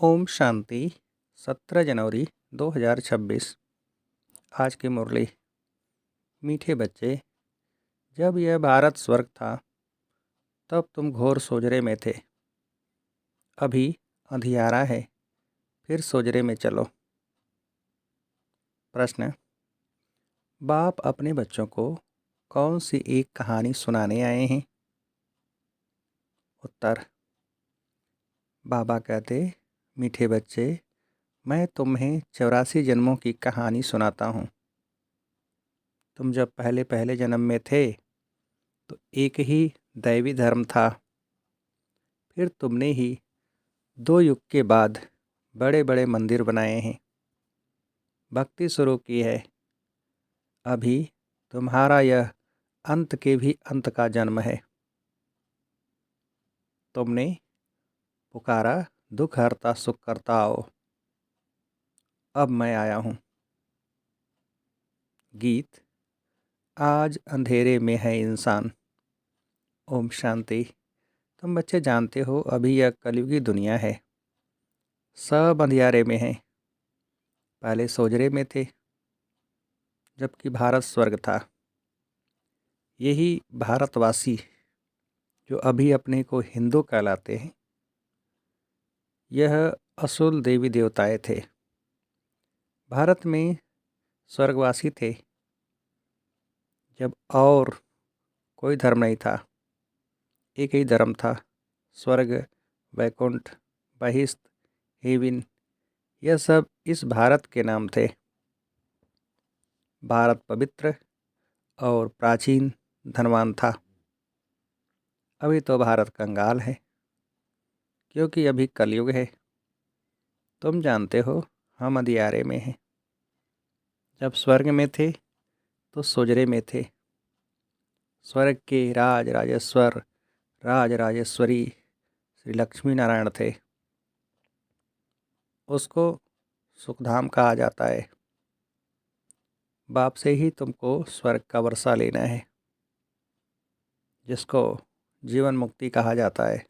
ओम शांति। 17 जनवरी 2026। आज की मुरली। मीठे बच्चे, जब यह भारत स्वर्ग था तब तुम घोर सोजरे में थे। अभी अंधियारा है, फिर सोजरे में चलो। प्रश्न। बाप अपने बच्चों को कौन सी एक कहानी सुनाने आए हैं? उत्तर। बाबा कहते, मीठे बच्चे, मैं तुम्हें 84 जन्मों की कहानी सुनाता हूँ। तुम जब पहले पहले जन्म में थे तो एक ही दैवी धर्म था। फिर तुमने ही 2 युग के बाद बड़े बड़े मंदिर बनाए हैं, भक्ति शुरू की है। अभी तुम्हारा यह अंत के भी अंत का जन्म है। तुमने पुकारा, दुख हरता सुख करता आओ। अब मैं आया हूँ। गीत। आज अंधेरे में है इंसान। ओम शांति। तुम बच्चे जानते हो, अभी यह कलयुगी दुनिया है। सब अंधियारे में है। पहले सोजरे में थे, जबकि भारत स्वर्ग था। यही भारतवासी जो अभी अपने को हिंदू कहलाते हैं, यह असुल देवी देवताएं थे। भारत में स्वर्गवासी थे जब और कोई धर्म नहीं था। एक ही धर्म था, स्वर्ग, वैकुंठ, बहिष्ठ, हेवन। यह सब इस भारत के नाम थे। भारत पवित्र और प्राचीन धनवान था। अभी तो भारत कंगाल है, क्योंकि अभी कलयुग है। तुम जानते हो, हम अंधियारे में हैं। जब स्वर्ग में थे तो सोजरे में थे। स्वर्ग के राज राजेश्वर, राज राजेश्वरी श्री लक्ष्मी नारायण थे। उसको सुखधाम कहा जाता है। बाप से ही तुमको स्वर्ग का वर्षा लेना है, जिसको जीवन मुक्ति कहा जाता है।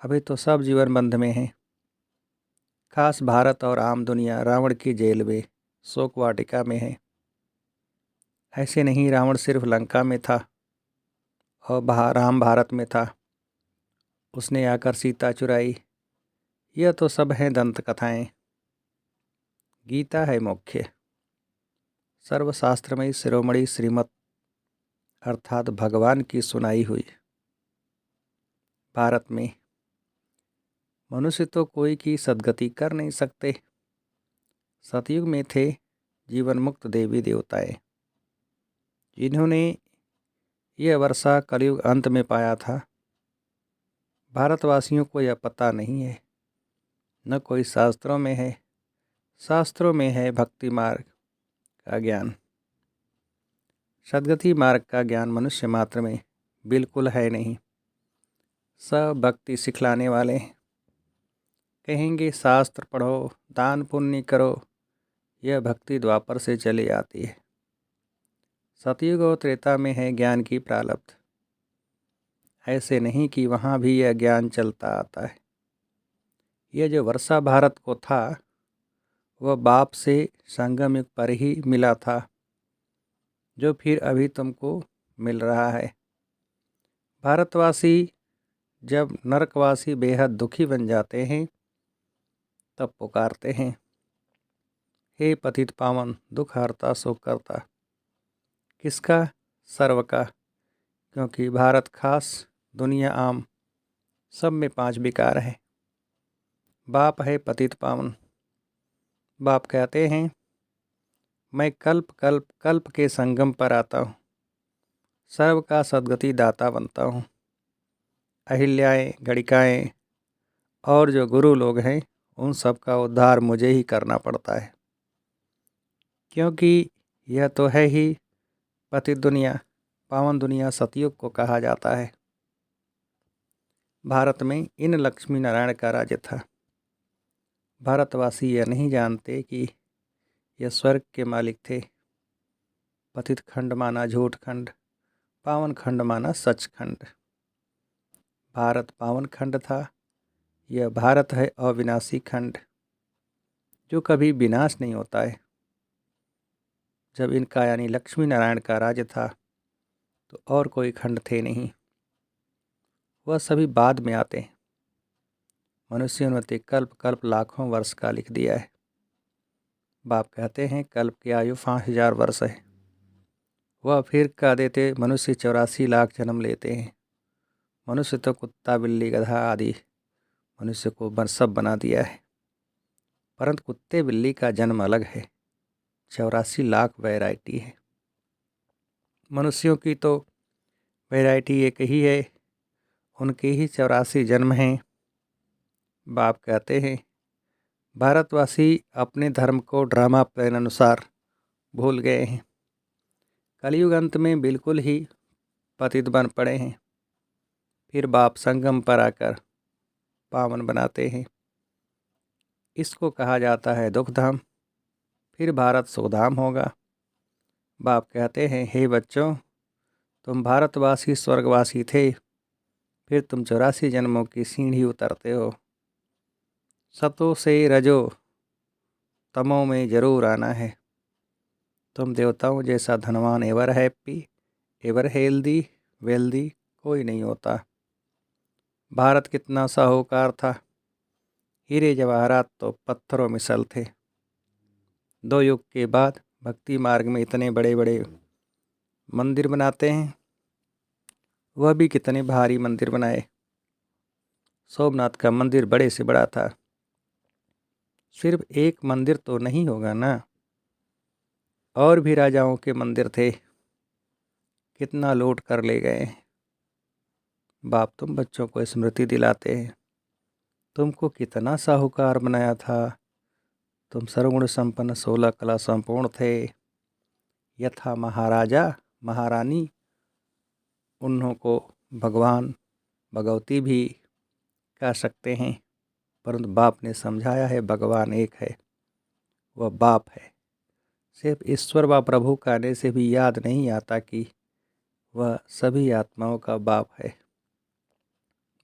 अभी तो सब जीवन बंध में हैं। खास भारत और आम दुनिया रावण की जेल में, शोक वाटिका में है। ऐसे नहीं, रावण सिर्फ लंका में था और राम भारत में था। उसने आकर सीता चुराई। यह तो सब हैं दंत कथाएं। गीता है मुख्य। सर्वशास्त्रमयी शिरोमणि श्रीमत अर्थात भगवान की सुनाई हुई। भारत में मनुष्य तो कोई की सदगति कर नहीं सकते। सतयुग में थे जीवन मुक्त देवी देवताएं, जिन्होंने यह वर्षा कलयुग अंत में पाया था। भारतवासियों को यह पता नहीं है, न कोई शास्त्रों में है। शास्त्रों में है भक्ति मार्ग का ज्ञान। सदगति मार्ग का ज्ञान मनुष्य मात्र में बिल्कुल है नहीं। सब भक्ति सिखलाने वाले हैं। कहेंगे शास्त्र पढ़ो, दान पुण्य करो। यह भक्ति द्वापर से चली आती है। सतयुग और त्रेता में है ज्ञान की प्रारब्ध। ऐसे नहीं कि वहाँ भी यह ज्ञान चलता आता है। यह जो वर्षा भारत को था, वह बाप से संगम युग पर ही मिला था, जो फिर अभी तुमको मिल रहा है। भारतवासी जब नरकवासी बेहद दुखी बन जाते हैं, तब पुकारते हैं, हे पतित पावन, दुख हरता सुख करता। किसका? सर्व का। क्योंकि भारत खास, दुनिया आम, सब में 5 विकार है। बाप है पतित पावन। बाप कहते हैं, मैं कल्प कल्प कल्प के संगम पर आता हूँ, सर्व का सद्गति दाता बनता हूँ। अहिल्याएँ, गणिकाएँ और जो गुरु लोग हैं, उन सब का उद्धार मुझे ही करना पड़ता है, क्योंकि यह तो है ही पतित दुनिया। पावन दुनिया सतयुग को कहा जाता है। भारत में इन लक्ष्मी नारायण का राज्य था। भारतवासी यह नहीं जानते कि यह स्वर्ग के मालिक थे। पतित खंड माना झूठ खंड, पावन खंड माना सच खंड। भारत पावन खंड था, यह भारत है अविनाशी खंड, जो कभी विनाश नहीं होता है। जब इनका यानी लक्ष्मी नारायण का राज्य था तो और कोई खंड थे नहीं, वह सभी बाद में आते हैं। मनुष्यों ने कल्प कल्प लाखों वर्ष का लिख दिया है। बाप कहते हैं कल्प की आयु 5000 वर्ष है। वह फिर कह देते मनुष्य 84 लाख जन्म लेते हैं। मनुष्य तो कुत्ता बिल्ली गधा आदि मनुष्य को सब बना दिया है, परंतु कुत्ते बिल्ली का जन्म अलग है। 84 लाख वैरायटी है। मनुष्यों की तो वैरायटी एक ही है, उनके ही 84 जन्म हैं। बाप कहते हैं भारतवासी अपने धर्म को ड्रामा प्लान अनुसार भूल गए हैं। कलयुग अंत में बिल्कुल ही पतित बन पड़े हैं। फिर बाप संगम पर आकर पावन बनाते हैं। इसको कहा जाता है दुख धाम। फिर भारत सुखधाम होगा। बाप कहते हैं हे बच्चों, तुम भारतवासी स्वर्गवासी थे, फिर तुम 84 जन्मों की सीढ़ी उतरते हो। सतो से रजो तमो में जरूर आना है। तुम देवताओं जैसा धनवान ever happy ever healthy wealthy कोई नहीं होता। भारत कितना साहूकार था। हीरे जवाहरात तो पत्थरों मिसल थे। 2 युग के बाद भक्ति मार्ग में इतने बड़े बड़े मंदिर बनाते हैं। वह भी कितने भारी मंदिर बनाए। सोमनाथ का मंदिर बड़े से बड़ा था। सिर्फ एक मंदिर तो नहीं होगा ना, और भी राजाओं के मंदिर थे। कितना लूट कर ले गए। बाप तुम बच्चों को स्मृति दिलाते हैं तुमको कितना साहूकार बनाया था। तुम सर्वगुण संपन्न 16 कला संपूर्ण थे। यथा महाराजा महारानी, उन्हों को भगवान भगवती भी कह सकते हैं, परंतु बाप ने समझाया है भगवान एक है, वह बाप है। सिर्फ ईश्वर व प्रभु कहने से भी याद नहीं आता कि वह सभी आत्माओं का बाप है।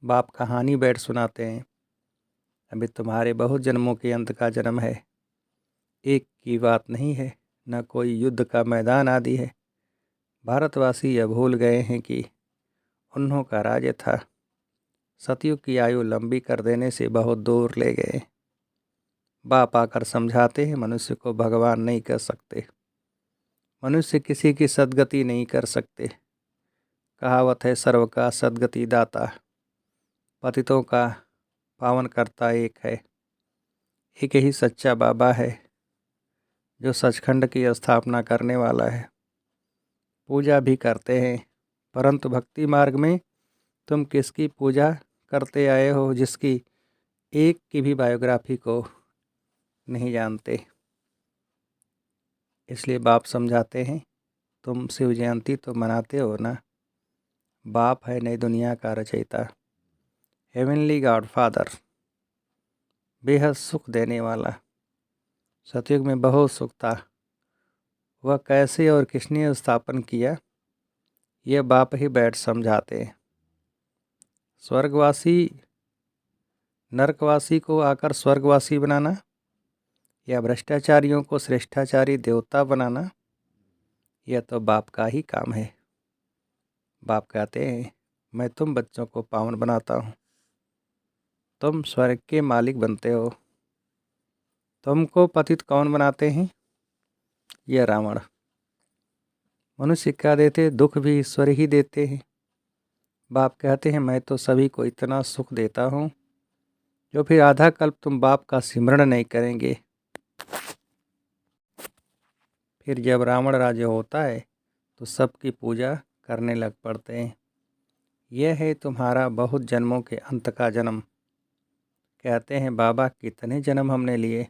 बाप कहानी बैठ सुनाते हैं। अभी तुम्हारे बहुत जन्मों के अंत का जन्म है। एक की बात नहीं है, न कोई युद्ध का मैदान आदि है। भारतवासी यह भूल गए हैं कि उन्हों का राज्य था। सतयुग की आयु लंबी कर देने से बहुत दूर ले गए। बाप आकर समझाते हैं मनुष्य को भगवान नहीं कर सकते। मनुष्य किसी की सद्गति नहीं कर सकते। कहावत है सर्व का सद्गति दाता। पतितों का पावन करता एक है। एक ही सच्चा बाबा है जो सचखंड की स्थापना करने वाला है। पूजा भी करते हैं, परंतु भक्ति मार्ग में तुम किसकी पूजा करते आए हो जिसकी एक की भी बायोग्राफी को नहीं जानते। इसलिए बाप समझाते हैं तुम शिव जयंती तो मनाते हो ना। बाप है नई दुनिया का रचयिता, हेवनली गॉड फादर, बेहद सुख देने वाला। सतयुग में बहुत सुख था। वह कैसे और किसने स्थापन किया, यह बाप ही बैठ समझाते हैं। स्वर्गवासी नरकवासी को आकर स्वर्गवासी बनाना या भ्रष्टाचारियों को श्रेष्ठाचारी देवता बनाना, यह तो बाप का ही काम है। बाप कहते हैं मैं तुम बच्चों को पावन बनाता हूँ। तुम स्वर्ग के मालिक बनते हो। तुमको पतित कौन बनाते हैं? यह रावण। मनुष्य क्या देते, दुख भी ईश्वर ही देते हैं। बाप कहते हैं मैं तो सभी को इतना सुख देता हूँ जो फिर आधा कल्प तुम बाप का सिमरण नहीं करेंगे। फिर जब रावण राज्य होता है तो सबकी पूजा करने लग पड़ते हैं। यह है तुम्हारा बहुत जन्मों के अंत का जन्म। कहते हैं बाबा कितने जन्म हमने लिए।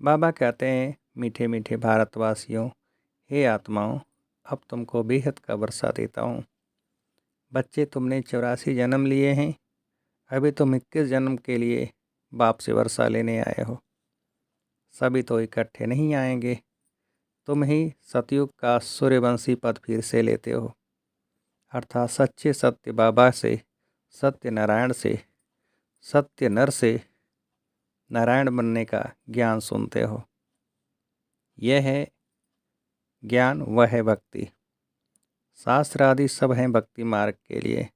बाबा कहते हैं मीठे मीठे भारतवासियों, हे आत्माओं, अब तुमको बेहद का वर्षा देता हूँ। बच्चे तुमने 84 जन्म लिए हैं। अभी तुम 21 जन्म के लिए बाप से वर्षा लेने आए हो। सभी तो इकट्ठे नहीं आएंगे। तुम ही सतयुग का सूर्यवंशी पद फिर से लेते हो, अर्थात सच्चे सत्य बाबा से, सत्य नारायण से सत्य नर से नारायण बनने का ज्ञान सुनते हो। यह है ज्ञान, वह है भक्ति। शास्त्र आदि सब हैं भक्ति मार्ग के लिए,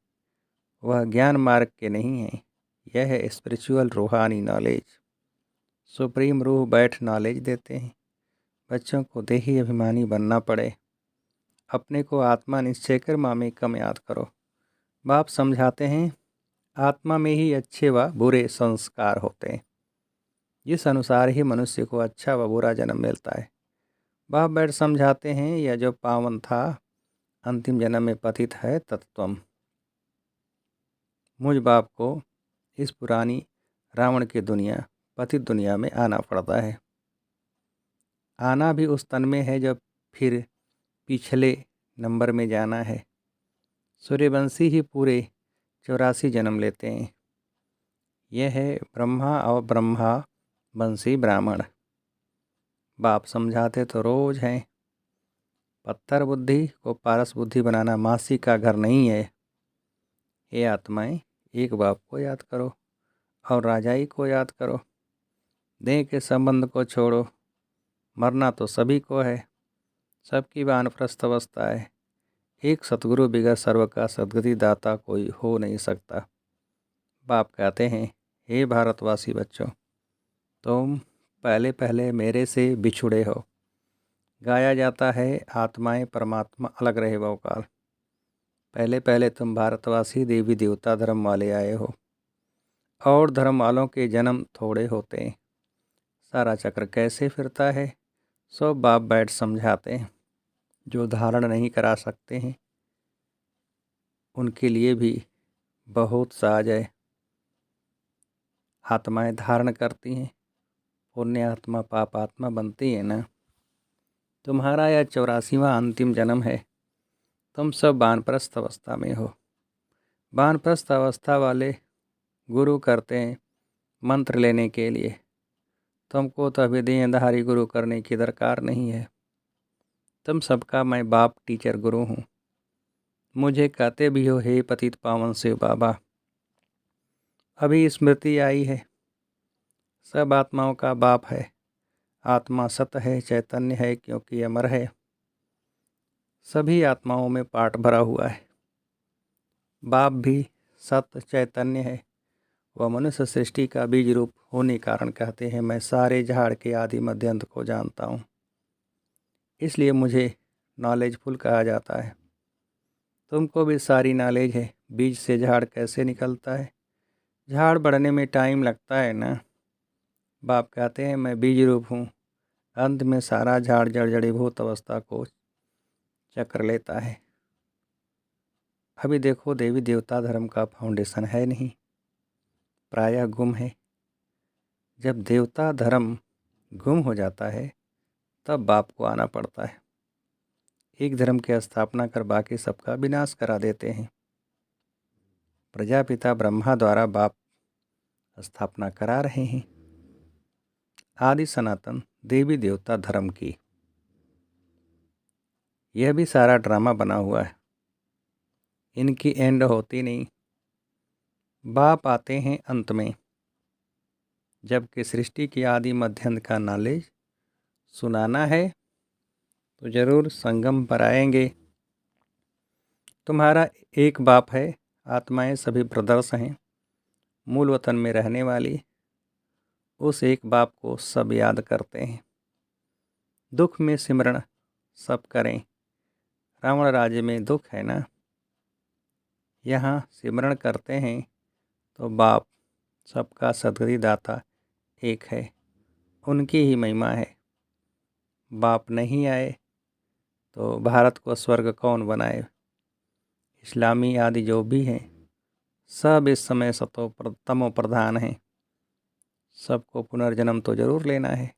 वह ज्ञान मार्ग के नहीं है। यह है स्पिरिचुअल रूहानी नॉलेज। सुप्रीम रूह बैठ नॉलेज देते हैं। बच्चों को देही अभिमानी बनना पड़े, अपने को आत्मा निश्चय कर मामेकम याद करो। बाप समझाते हैं आत्मा में ही अच्छे व बुरे संस्कार होते हैं, जिस अनुसार ही मनुष्य को अच्छा व बुरा जन्म मिलता है। बाप बैठ समझाते हैं यह जो पावन था अंतिम जन्म में पतित है तत्त्वम। मुझ बाप को इस पुरानी रावण की दुनिया, पतित दुनिया में आना पड़ता है। आना भी उस तन में है जब फिर पिछले नंबर में जाना है। सूर्यवंशी ही पूरे 84 जन्म लेते हैं। यह है ब्रह्मा और ब्रह्मा वंशी ब्राह्मण। बाप समझाते तो रोज हैं। पत्थर बुद्धि को पारस बुद्धि बनाना मासी का घर नहीं है। ये आत्माएं एक बाप को याद करो और राजाई को याद करो। देह के संबंध को छोड़ो, मरना तो सभी को है। सबकी वानप्रस्थ अवस्था है। एक सतगुरु बिगैर सर्व का सदगति दाता कोई हो नहीं सकता। बाप कहते हैं हे भारतवासी बच्चों, तुम पहले पहले मेरे से बिछुड़े हो। गाया जाता है आत्माएं परमात्मा अलग रहे बहुकाल। पहले पहले तुम भारतवासी देवी देवता धर्म वाले आए हो, और धर्म वालों के जन्म थोड़े होते हैं। सारा चक्र कैसे फिरता है सो बाप बैठ समझाते हैं। जो धारण नहीं करा सकते हैं उनके लिए भी बहुत साज है। आत्माएं धारण करती हैं, पुण्य आत्मा पाप आत्मा बनती है ना। तुम्हारा यह 84वां अंतिम जन्म है। तुम सब वानप्रस्थ अवस्था में हो। वानप्रस्थ अवस्था वाले गुरु करते हैं मंत्र लेने के लिए। तुमको तो अभी देहधारी गुरु करने की दरकार नहीं है। तुम सबका मैं बाप टीचर गुरु हूँ। मुझे कहते भी हो हे पतित पावन शिव बाबा। अभी स्मृति आई है, सब आत्माओं का बाप है। आत्मा सत है, चैतन्य है, क्योंकि अमर है। सभी आत्माओं में पाठ भरा हुआ है। बाप भी सत चैतन्य है। वह मनुष्य सृष्टि का बीज रूप होने कारण कहते हैं मैं सारे झाड़ के आदि मध्य अंत को जानता हूँ। इसलिए मुझे नॉलेजफुल कहा जाता है। तुमको भी सारी नॉलेज है बीज से झाड़ कैसे निकलता है। झाड़ बढ़ने में टाइम लगता है ना। बाप कहते हैं मैं बीज रूप हूँ। अंत में सारा झाड़ जड़ जड़ीभूत अवस्था को चक्र लेता है। अभी देखो देवी देवता धर्म का फाउंडेशन है नहीं, प्रायः गुम है। जब देवता धर्म गुम हो जाता है तब बाप को आना पड़ता है। एक धर्म की स्थापना कर बाकी सबका विनाश करा देते हैं। प्रजापिता ब्रह्मा द्वारा बाप स्थापना करा रहे हैं आदि सनातन देवी देवता धर्म की। यह भी सारा ड्रामा बना हुआ है। इनकी एंड होती नहीं। बाप आते हैं अंत में, जबकि सृष्टि की आदि मध्यांत का नॉलेज सुनाना है तो ज़रूर संगम पर आएंगे। तुम्हारा एक बाप है। आत्माएं सभी ब्रदर्स हैं। मूल वतन में रहने वाली उस एक बाप को सब याद करते हैं। दुख में सिमरण सब करें। रावण राज्य में दुख है ना, यहाँ सिमरण करते हैं तो बाप सबका सदगति दाता एक है। उनकी ही महिमा है। बाप नहीं आए तो भारत को स्वर्ग कौन बनाए। इस्लामी आदि जो भी हैं सब इस समय तमो प्रधान हैं। सबको पुनर्जन्म तो ज़रूर लेना है।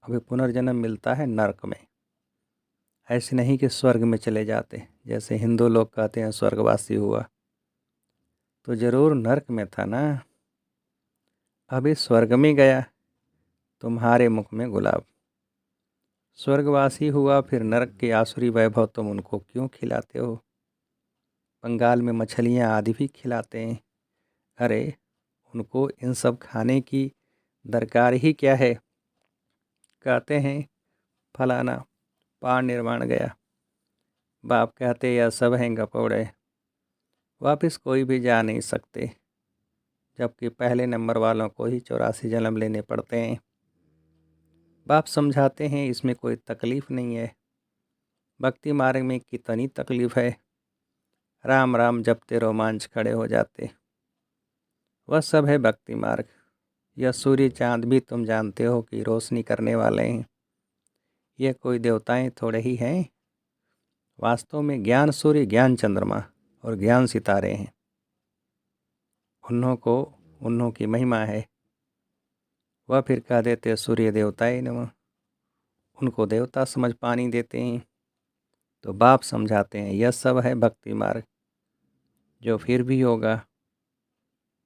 अभी पुनर्जन्म मिलता है नरक में। ऐसे नहीं कि स्वर्ग में चले जाते, जैसे हिंदू लोग कहते हैं स्वर्गवासी हुआ, तो ज़रूर नरक में था ना। अभी स्वर्ग में गया, तुम्हारे मुख में गुलाब। स्वर्गवासी हुआ फिर नरक के आसुरी वैभव तुम उनको क्यों खिलाते हो। बंगाल में मछलियाँ आदि भी खिलाते हैं। अरे उनको इन सब खाने की दरकार ही क्या है। कहते हैं फलाना पार निर्वाण गया। बाप कहते यह सब हैं गपौड़े, वापस कोई भी जा नहीं सकते, जबकि पहले नंबर वालों को ही 84 जन्म लेने पड़ते हैं। बाप समझाते हैं इसमें कोई तकलीफ़ नहीं है, भक्ति मार्ग में कितनी तकलीफ़ है। राम राम जपते रोमांच खड़े हो जाते, वह सब है भक्ति मार्ग। यह सूर्य चांद भी तुम जानते हो कि रोशनी करने वाले हैं, यह कोई देवताएं थोड़े ही हैं। वास्तव में ज्ञान सूर्य, ज्ञान चंद्रमा और ज्ञान सितारे हैं। उन्हों की महिमा है। वह फिर कह देते सूर्य देवताए नमः, उनको देवता समझ पानी देते हैं। तो बाप समझाते हैं यह सब है भक्ति मार्ग, जो फिर भी होगा।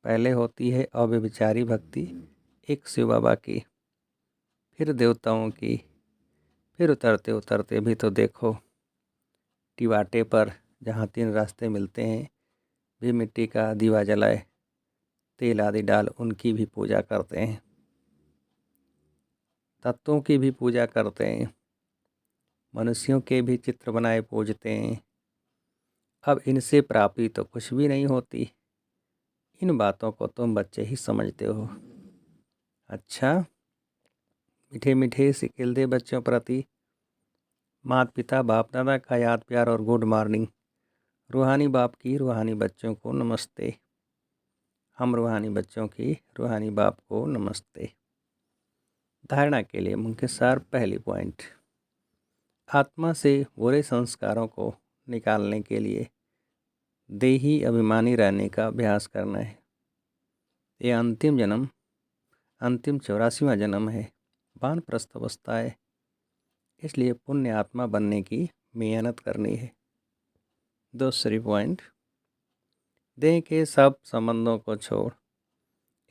पहले होती है अव्यभिचारी भक्ति एक शिव बाबा की, फिर देवताओं की, फिर उतरते उतरते भी तो देखो टिवाटे पर जहाँ 3 रास्ते मिलते हैं भी मिट्टी का दीवा जलाए, तेल आदि डाल उनकी भी पूजा करते हैं, तत्वों की भी पूजा करते हैं, मनुष्यों के भी चित्र बनाए पूजते हैं। अब इनसे प्राप्ति तो कुछ भी नहीं होती। इन बातों को तुम बच्चे ही समझते हो। अच्छा, मीठे मीठे सिकेल दे बच्चों प्रति माता पिता बाप दादा का याद प्यार और गुड मॉर्निंग। रूहानी बाप की रूहानी बच्चों को नमस्ते। हम रूहानी बच्चों की रूहानी बाप को नमस्ते। धारणा के लिए मुख्य सार। पहली पॉइंट, आत्मा से बुरे संस्कारों को निकालने के लिए देही अभिमानी रहने का अभ्यास करना है। ये अंतिम 84वां जन्म है, वानप्रस्थ अवस्था है, इसलिए पुण्य आत्मा बनने की मेहनत करनी है। दूसरी पॉइंट, देह के सब संबंधों को छोड़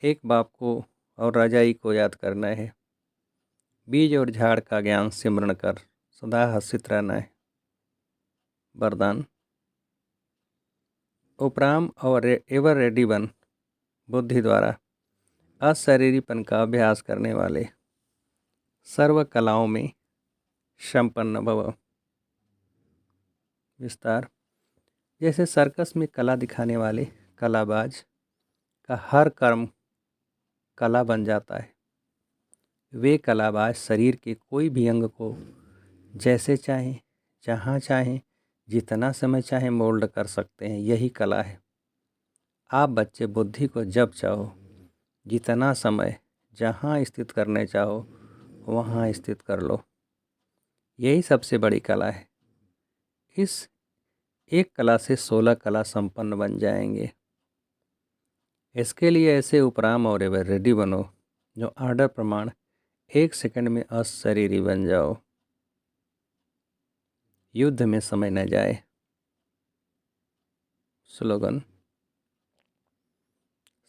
एक बाप को और रजाई को याद करना है। बीज और झाड़ का ज्ञान सिमरण कर सदा हर्षित रहना है। वरदान, उपराम और एवर रेडी बन बुद्धि द्वारा अशरीरीपन का अभ्यास करने वाले सर्व कलाओं में संपन्न भव। विस्तार, जैसे सर्कस में कला दिखाने वाले कलाबाज का हर कर्म कला बन जाता है, वे कलाबाज शरीर के कोई भी अंग को जैसे चाहें, जहाँ चाहें, जितना समय चाहें मोल्ड कर सकते हैं। यही कला है। आप बच्चे बुद्धि को जब चाहो, जितना समय, जहाँ स्थित करने चाहो वहाँ स्थित कर लो। यही सबसे बड़ी कला है। इस एक कला से 16 कला संपन्न बन जाएंगे। इसके लिए ऐसे उपराम और एवर रेडी बनो जो आर्डर प्रमाण 1 सेकंड में अशरीरी बन जाओ। युद्ध में समय न जाए। स्लोगन,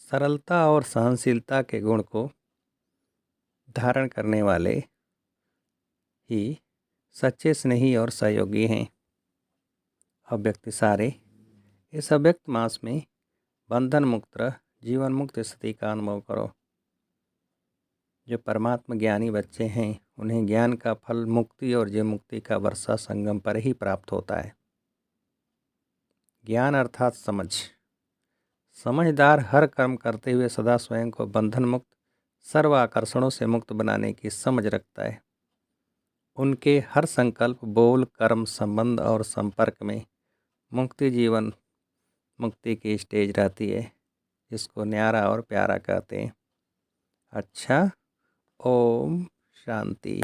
सरलता और सहनशीलता के गुण को धारण करने वाले ही सच्चे स्नेही और सहयोगी हैं। अव्यक्त सारे, इस अव्यक्त मास में बंधन मुक्त रह जीवन मुक्त स्थिति का अनुभव करो। जो परमात्मा ज्ञानी बच्चे हैं उन्हें ज्ञान का फल मुक्ति और जीव मुक्ति का वर्षा संगम पर ही प्राप्त होता है। ज्ञान अर्थात समझदार हर कर्म करते हुए सदा स्वयं को बंधन मुक्त, सर्व आकर्षणों से मुक्त बनाने की समझ रखता है। उनके हर संकल्प, बोल, कर्म, संबंध और संपर्क में मुक्ति जीवन मुक्ति की स्टेज रहती है, जिसको न्यारा और प्यारा कहते हैं। अच्छा, ओम शांति।